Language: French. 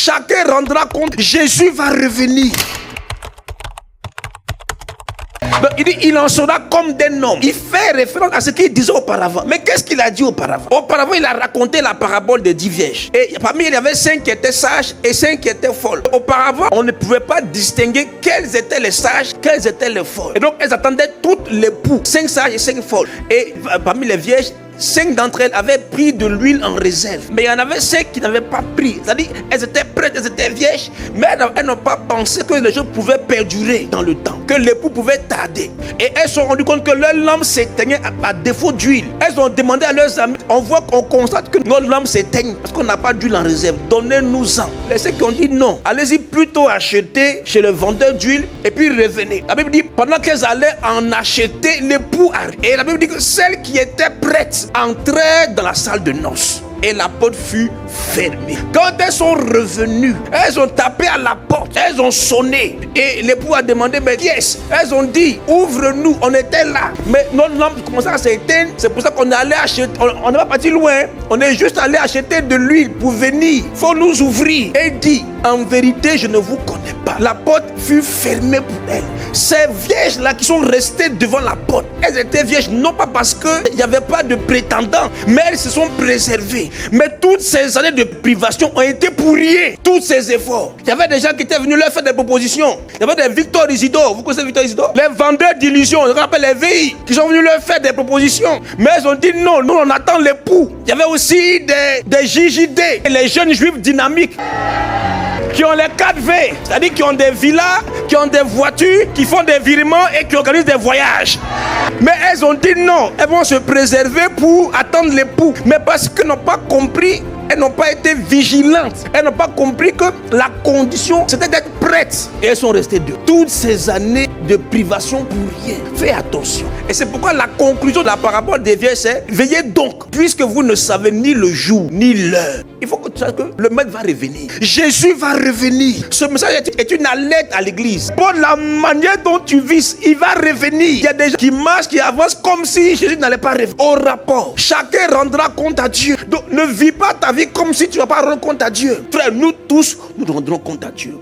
chacun rendra compte. Jésus va revenir. Donc, il dit, il en sera comme d'un homme. Il fait référence à ce qu'il disait auparavant. Mais qu'est-ce qu'il a dit auparavant? Auparavant, il a raconté la parabole des 10 vierges. Et parmi eux, il y avait 5 qui étaient sages et 5 qui étaient folles. Auparavant, on ne pouvait pas distinguer quels étaient les sages, quels étaient les folles. Et donc, elles attendaient toutes l'époux. 5 sages et 5 folles. Et parmi les vierges, 5 d'entre elles avaient pris de l'huile en réserve. Mais il y en avait 5 qui n'avaient pas pris. C'est-à-dire, elles étaient prêtes, elles étaient vierges, mais elles n'ont pas pensé que les choses pouvaient perdurer dans le temps, que l'époux pouvait tarder. Et elles se sont rendues compte que leur lampe s'éteignait à défaut d'huile. Elles ont demandé à leurs amis, on constate que nos lampes s'éteignent parce qu'on n'a pas d'huile en réserve. Donnez-nous-en. Les ceux qui ont dit non, allez-y plutôt acheter chez le vendeur d'huile et puis revenez. La Bible dit, pendant qu'elles allaient en acheter, l'époux arrive. Et la Bible dit que celles qui étaient prêtes entrèrent dans la salle de noces et la porte fut fermée. Quand elles sont revenues, elles ont tapé à la porte, elles ont sonné et l'époux a demandé, mais qui est-ce? Elles ont dit, ouvre-nous, on était là. Mais notre lampe commençait à s'éteindre, c'est pour ça qu'on est allé acheter, on n'est pas parti loin, on est juste allé acheter de l'huile pour venir. Il faut nous ouvrir. Et dit, en vérité, je ne vous connais pas. La porte fut fermée pour elles. Ces vierges-là qui sont restées devant la porte, elles étaient vierges non pas parce qu'il n'y avait pas de prétendants, mais elles se sont préservées. Mais toutes ces années de privation ont été pour rien. Tous ces efforts. Il y avait des gens qui étaient venus leur faire des propositions. Il y avait des Victor Isidore. Vous connaissez Victor Isidore? Les vendeurs d'illusions, on rappelle les VI, qui sont venus leur faire des propositions. Mais elles ont dit non, nous on attend l'époux. Il y avait aussi des JJD, les jeunes juifs dynamiques, qui ont les 4V, c'est-à-dire qui ont des villas, qui ont des voitures, qui font des virements et qui organisent des voyages. Mais elles ont dit non, elles vont se préserver pour attendre l'époux. Mais parce qu'elles n'ont pas compris, elles n'ont pas été vigilantes. Elles n'ont pas compris que la condition, c'était d'être prêtes. Et elles sont restées deux. Toutes ces années de privation pour rien. Faites attention. Et c'est pourquoi la conclusion de la parabole des vierges, c'est veillez donc, puisque vous ne savez ni le jour, ni l'heure. Il faut que tu saches que le maître va revenir. Jésus va revenir. Ce message est une alerte à l'église. Pour la manière dont tu vis, il va revenir. Il y a des gens qui marchent, qui avancent comme si Jésus n'allait pas revenir. Au rapport, chacun rendra compte à Dieu. Donc ne vis pas ta vie comme si tu ne vas pas rendre compte à Dieu. Frère, nous tous, nous rendrons compte à Dieu.